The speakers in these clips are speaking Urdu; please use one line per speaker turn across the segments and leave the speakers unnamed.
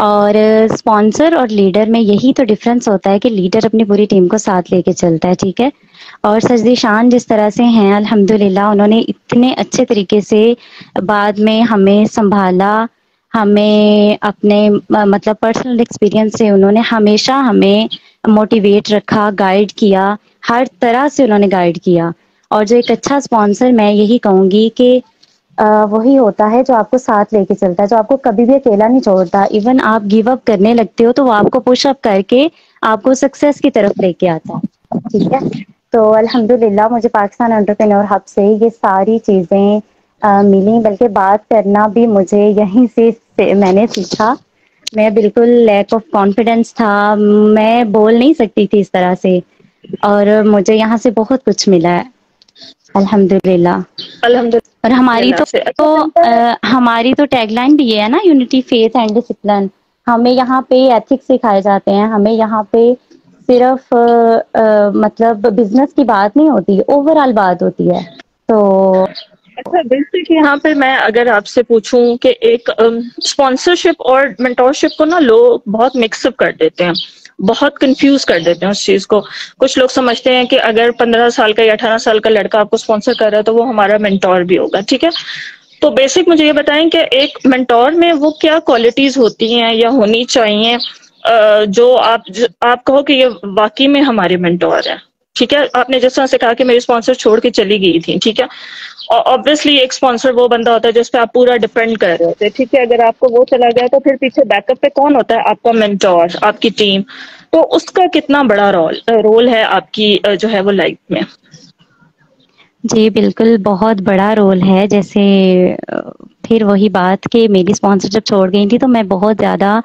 اور اسپانسر اور لیڈر میں یہی تو ڈفرینس ہوتا ہے کہ لیڈر اپنی پوری ٹیم کو ساتھ لے کے چلتا ہے، ٹھیک ہے. اور سجدی شان جس طرح سے ہیں الحمدللہ، انہوں نے اتنے اچھے طریقے سے بعد میں ہمیں سنبھالا، ہمیں اپنے مطلب پرسنل ایکسپیرینس سے انہوں نے ہمیشہ ہمیں موٹیویٹ رکھا، گائیڈ کیا، ہر طرح سے انہوں نے گائیڈ کیا. اور جو ایک اچھا اسپانسر میں یہی کہوں گی کہ وہی ہوتا ہے جو آپ کو ساتھ لے کے چلتا ہے، جو آپ کو کبھی بھی اکیلا نہیں چھوڑتا. ایون آپ گیو اپ کرنے لگتے ہو تو وہ آپ کو پش اپ کر کے آپ کو سکسیس کی طرف لے کے آتا ہے، ٹھیک ہے. تو الحمدللہ مجھے پاکستان انٹرپرینور ہب سے یہ ساری چیزیں ملی، بلکہ بات کرنا بھی مجھے یہیں سے میں نے سیکھا. میں بالکل لیک آف کانفیڈینس تھا، میں بول نہیں سکتی تھی اس طرح سے، اور مجھے یہاں سے بہت کچھ ملا ہے الحمد للہ.
الحمد
اور ہماری
للہ
تو
سے اچھا بنتا ہے.
ہماری تو ٹیگ لائن بھی یہ ہے نا، یونٹی فیتھ اینڈ ڈسپلن. ہمیں یہاں پہ ایتھکس سکھائے جاتے ہیں، ہمیں یہاں پہ صرف مطلب بزنس کی بات نہیں ہوتی، اوور آل بات ہوتی ہے. تو
اچھا بیسک یہاں پہ میں اگر آپ سے پوچھوں کہ ایک اسپانسرشپ اور مینٹورشپ کو نا لوگ بہت مکس اپ کر دیتے ہیں، بہت کنفیوز کر دیتے ہیں اس چیز کو. کچھ لوگ سمجھتے ہیں کہ اگر 15 سال کا یا 18 سال کا لڑکا آپ کو اسپانسر کر رہا ہے تو وہ ہمارا مینٹور بھی ہوگا، ٹھیک ہے. تو بیسک مجھے یہ بتائیں کہ ایک مینٹور میں وہ کیا کوالٹیز ہوتی ہیں یا ہونی چاہیے جو آپ کہو کہ یہ واقعی میں ہمارے مینٹور ہیں. ٹھیک ہے، آپ نے جس طرح سے کہا کہ میری اسپانسر چھوڑ کے چلی گئی تھی، ٹھیک ہے. اور obviously ایک اسپانسر وہ بندہ ہوتا ہے جس پہ آپ پورا ڈیپینڈ کر رہے ہوتے ہیں، ٹھیک ہے. اگر آپ کو وہ چلا گیا تو پھر پیچھے بیک اپ پہ کون ہوتا ہے؟ آپ کا مینٹور، آپ کی ٹیم. تو اس کا کتنا بڑا رول ہے آپ کی جو ہے وہ لائف میں؟
جی بالکل بہت بڑا رول ہے. جیسے پھر وہی بات کہ میری اسپانسر جب چھوڑ گئی تھی تو میں بہت زیادہ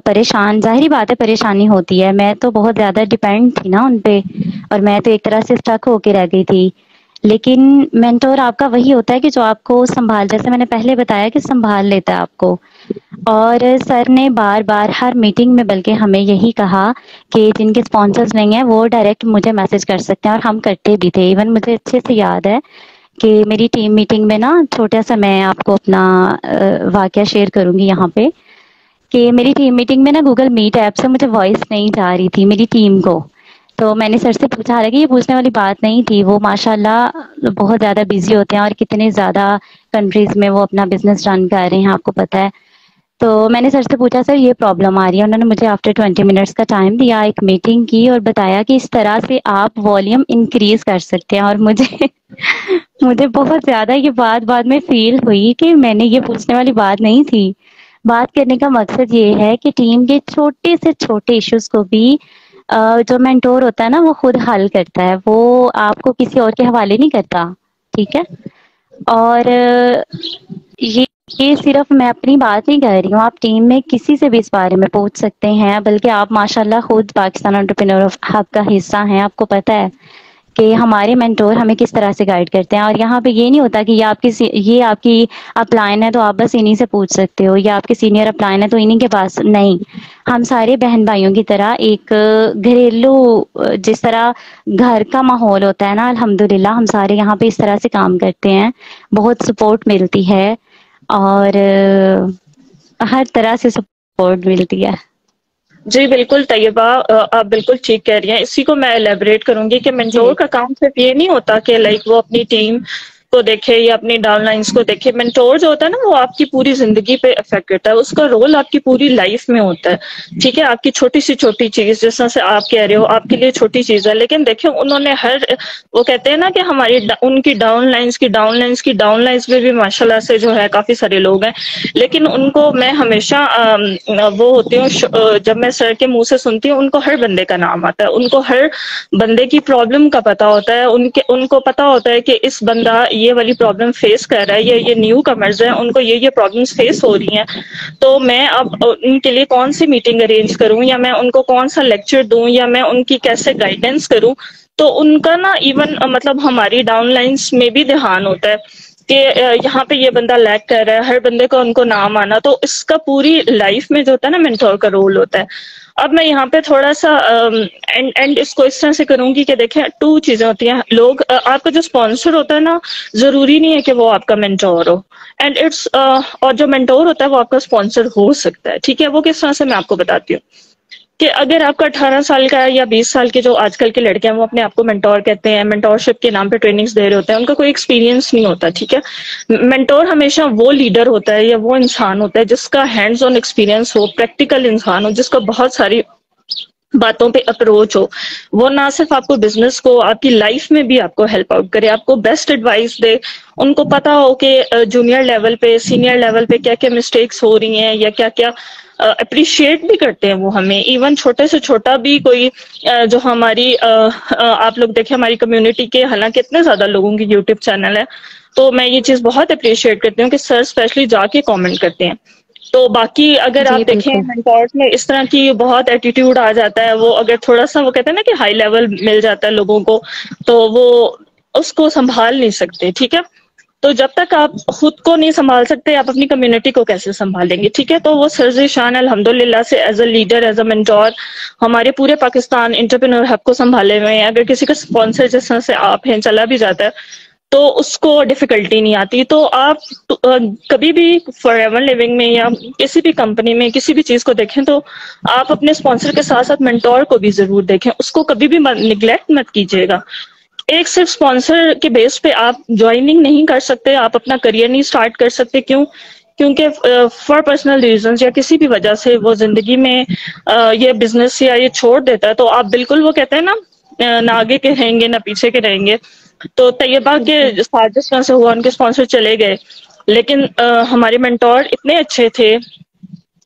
پریشان، ظاہری بات ہے پریشانی ہوتی ہے، میں تو بہت زیادہ ڈیپینڈ تھی نا ان پہ، اور میں تو ایک طرح سے اسٹک ہو کے رہ گئی تھی. لیکن مینٹور آپ کا وہی ہوتا ہے کہ جو آپ کو جیسے میں نے پہلے بتایا کہ سنبھال لیتا ہے آپ کو. اور سر نے بار بار ہر میٹنگ میں بلکہ ہمیں یہی کہا کہ جن کے اسپانسرز نہیں ہیں وہ ڈائریکٹ مجھے میسج کر سکتے ہیں، اور ہم کرتے بھی تھے. ایون مجھے اچھے سے یاد ہے کہ میری ٹیم میٹنگ میں نا، چھوٹا سا میں آپ کو اپنا واقعہ شیئر کروں گی یہاں پہ، کہ میری ٹیم میٹنگ میں نا گوگل میٹ ایپ سے مجھے وائس نہیں جا رہی تھی میری ٹیم کو. تو میں نے سر سے پوچھا، حالانکہ یہ پوچھنے والی بات نہیں تھی، وہ ماشاء اللہ بہت زیادہ بزی ہوتے ہیں اور کتنے زیادہ کنٹریز میں وہ اپنا بزنس رن کر رہے ہیں، آپ کو پتہ ہے. تو میں نے سر سے پوچھا سر یہ پرابلم آ رہی ہے. انہوں نے مجھے آفٹر 20 منٹس کا ٹائم دیا، ایک میٹنگ کی اور بتایا کہ اس طرح سے آپ والیوم انکریز کر سکتے ہیں. اور مجھے بہت زیادہ یہ بات میں فیل ہوئی کہ میں نے یہ پوچھنے والی بات نہیں تھی. بات کرنے کا مقصد یہ ہے کہ ٹیم کے چھوٹے سے چھوٹے ایشوز کو بھی جو مینٹور ہوتا ہے نا وہ خود حل کرتا ہے، وہ آپ کو کسی اور کے حوالے نہیں کرتا، ٹھیک ہے. اور یہ صرف میں اپنی بات نہیں کہہ رہی ہوں، آپ ٹیم میں کسی سے بھی اس بارے میں پوچھ سکتے ہیں. بلکہ آپ ماشاءاللہ خود پاکستان انٹرپرینور ہب کا حصہ ہیں، آپ کو پتہ ہے کہ ہمارے مینٹور ہمیں کس طرح سے گائیڈ کرتے ہیں. اور یہاں پہ یہ نہیں ہوتا کہ یہ آپ کی اپلائن ہے تو آپ بس انہی سے پوچھ سکتے ہو، یا آپ کے سینئر اپلائن ہے تو انہی کے پاس نہیں. ہم سارے بہن بھائیوں کی طرح ایک گھریلو، جس طرح گھر کا ماحول ہوتا ہے نا، الحمدللہ ہم سارے یہاں پہ اس طرح سے کام کرتے ہیں، بہت سپورٹ ملتی ہے اور ہر طرح سے سپورٹ ملتی ہے.
جی بالکل طیبہ، آپ بالکل ٹھیک کہہ رہی ہیں. اسی کو میں ایلیبریٹ کروں گی کہ
جی
مینٹور کا کام صرف یہ نہیں ہوتا کہ وہ اپنی ٹیم کو دیکھے یا اپنی ڈاؤن لائنس کو دیکھے. مینٹور جو ہوتا ہے نا وہ آپ کی پوری زندگی پہ افیکٹ کرتا ہے، اس کا رول آپ کی پوری لائف میں ہوتا ہے. ٹھیک ہے، آپ کی چھوٹی سی چھوٹی چیز جس طرح سے آپ کہہ رہے ہو آپ کے لیے چھوٹی چیز ہے، لیکن دیکھیں انہوں نے وہ کہتے ہیں نا کہ ہماری ان کی ڈاؤن لائنس میں بھی ماشاءاللہ سے جو ہے کافی سارے لوگ ہیں. لیکن ان کو میں ہمیشہ وہ ہوتی ہوں، جب میں سر کے منہ سے سنتی ہوں ان کو ہر بندے کا نام آتا ہے، ان کو ہر بندے کی پرابلم کا پتا ہوتا ہے. ان کو پتا ہوتا ہے کہ اس بندہ یہ والی پرابلم فیس کر رہا ہے، یہ نیو کمرز ہیں، ان کو یہ پرابلمس فیس ہو رہی ہیں. تو میں اب ان کے لیے کون سی میٹنگ ارینج کروں، یا میں ان کو کون سا لیکچر دوں، یا میں ان کی کیسے گائیڈنس کروں. تو ان کا نا ایون مطلب ہماری ڈاؤن لائنس میں بھی دھیان ہوتا ہے کہ یہاں پہ یہ بندہ لیک کر رہا ہے، ہر بندے کو ان کو نام آنا، تو اس کا پوری لائف میں جو ہوتا ہے نا مینٹور کا رول ہوتا ہے. اب میں یہاں پہ تھوڑا سا اینڈ اس کو اس طرح سے کروں گی کہ دیکھیں 2 چیزیں ہوتی ہیں. لوگ آپ کا جو اسپانسر ہوتا ہے نا، ضروری نہیں ہے کہ وہ آپ کا مینٹور ہو، اینڈ اٹس اور جو مینٹور ہوتا ہے وہ آپ کا اسپانسر ہو سکتا ہے. ٹھیک ہے، وہ کس طرح سے میں آپ کو بتاتی ہوں کہ اگر آپ کا 18 سال کا ہے یا 20 سال کے جو آج کل کے لڑکے ہیں وہ اپنے آپ کو مینٹور کہتے ہیں، مینٹورشپ کے نام پہ ٹریننگز دے رہے ہوتے ہیں، ان کا کوئی ایکسپیرینس نہیں ہوتا. ٹھیک ہے، مینٹور ہمیشہ وہ لیڈر ہوتا ہے یا وہ انسان ہوتا ہے جس کا hands on experience who, practical انسان ہو، جس کو بہت ساری باتوں پہ اپروچ ہو. وہ نہ صرف آپ کو بزنس کو، آپ کی لائف میں بھی آپ کو ہیلپ آؤٹ کرے، آپ کو بیسٹ ایڈوائس دے. ان کو پتا ہو کہ جونیئر لیول پہ، سینئر لیول پہ کیا کیا مسٹیکس ہو رہی ہیں، یا کیا کیا اپریشیٹ بھی کرتے ہیں وہ ہمیں. ایون چھوٹے سے چھوٹا بھی کوئی جو ہماری آپ لوگ دیکھیں ہماری کمیونٹی کے، حالانکہ اتنے زیادہ لوگوں کی یوٹیوب چینل ہے، تو میں یہ چیز بہت اپریشیٹ کرتی ہوں کہ سر اسپیشلی جا کے کامنٹ کرتے ہیں. تو باقی اگر
جی
آپ دیکھیں
بالکل.
مینٹورز میں اس طرح کی بہت ایٹیٹیوڈ آ جاتا ہے، وہ اگر تھوڑا سا وہ کہتے ہیں نا کہ ہائی لیول مل جاتا ہے لوگوں کو، تو وہ اس کو سنبھال نہیں سکتے. ٹھیک ہے، تو جب تک آپ خود کو نہیں سنبھال سکتے، آپ اپنی کمیونٹی کو کیسے سنبھالیں گے. ٹھیک ہے، تو وہ سر ذیشان الحمدللہ سے as a leader, as a mentor ہمارے پورے پاکستان انٹرپرینور ہب کو سنبھالے ہوئے ہیں. اگر کسی کا اسپانسر جس طرح سے آپ ہیں چلا بھی جاتا ہے تو اس کو ڈیفیکلٹی نہیں آتی. تو آپ کبھی بھی فار ایور لیونگ میں یا کسی بھی کمپنی میں کسی بھی چیز کو دیکھیں تو آپ اپنے اسپانسر کے ساتھ ساتھ مینٹور کو بھی ضرور دیکھیں، اس کو کبھی بھی نگلیکٹ مت کیجیے گا. ایک صرف اسپانسر کے بیس پہ آپ جوائننگ نہیں کر سکتے، آپ اپنا کریئر نہیں سٹارٹ کر سکتے. کیوں؟ کیونکہ فار پرسنل ریزنز یا کسی بھی وجہ سے وہ زندگی میں یہ بزنس یا یہ چھوڑ دیتا ہے، تو آپ بالکل وہ کہتے ہیں نا نہ آگے کے رہیں گے نہ پیچھے کے رہیں گے. تو طیبہ کے ساتھ جس طرح سے ہوا، ان کے اسپانسر چلے گئے، لیکن ہمارے مینٹور اتنے اچھے تھے.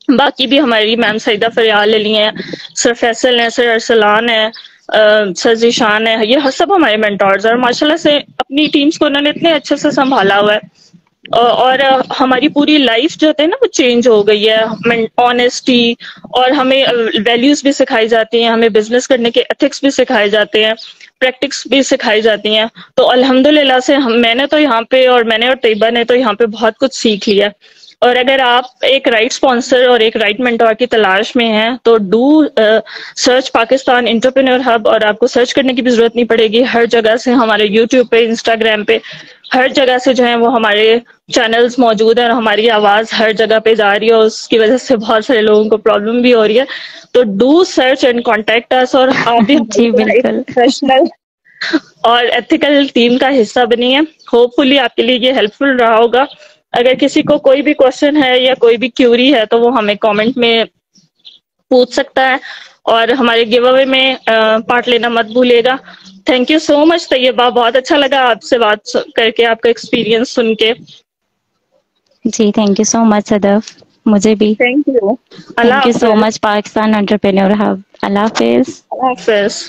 باقی بھی ہماری میم سعیدہ فریال علی ہیں، سر فیصل ہیں، سر ارسلان ہیں، سر ذیشان ہے، یہ سب ہمارے مینٹورز ہیں. اور ماشاء اللہ سے اپنی ٹیمز کو انہوں نے اتنے اچھے سے سنبھالا ہوا ہے. اور ہماری پوری لائف جو ہوتے ہیں نا وہ چینج ہو گئی ہے. آنیسٹی، اور ہمیں ویلیوز بھی سکھائی جاتی ہیں، ہمیں بزنس کرنے کے ایتھکس بھی سکھائے جاتے ہیں، پریکٹکس بھی سکھائی جاتی ہیں. تو الحمدللہ سے میں نے تو یہاں پہ، اور میں نے اور طیبہ نے تو یہاں پہ بہت کچھ سیکھ لیا. اور اگر آپ ایک رائٹ اسپانسر اور ایک رائٹ مینٹور کی تلاش میں ہیں تو do search Pakistan entrepreneur hub. اور آپ کو سرچ کرنے کی بھی ضرورت نہیں پڑے گی، ہر جگہ سے ہمارے یوٹیوب پہ، انسٹاگرام پہ، ہر جگہ سے جو ہیں وہ ہمارے چینلز موجود ہیں، اور ہماری آواز ہر جگہ پہ جا رہی ہے، اور اس کی وجہ سے بہت سارے لوگوں کو پرابلم بھی ہو رہی ہے. تو ڈو سرچ اینڈ کانٹیکٹ اس، اور آپ بھی
جی
ہماری طرح ایک
بالکل.
پروفیشنل اور ایتھیکل ٹیم کا حصہ بنی ہے. ہوپ فلی آپ کے لیے یہ ہیلپ فل رہا ہوگا. اگر کسی کو کوئی بھی کوشچن ہے یا کوئی بھی کیوری ہے تو وہ ہمیں کامنٹ میں پوچھ سکتا ہے، اور ہمارے گیو اوے میں پارٹ لینا مت بھولیے گا. تھینک یو سو مچ طیبہ، بہت اچھا لگا آپ سے بات کر کے، آپ کا ایکسپیرینس سن کے.
جی تھینک یو سو مچ صدف، مجھے بھی.
Thank you. Allah
thank you so
حافظ.
مچ پاکستان انٹرپرینور ہب. اللہ حافظ.
اللہ حافظ.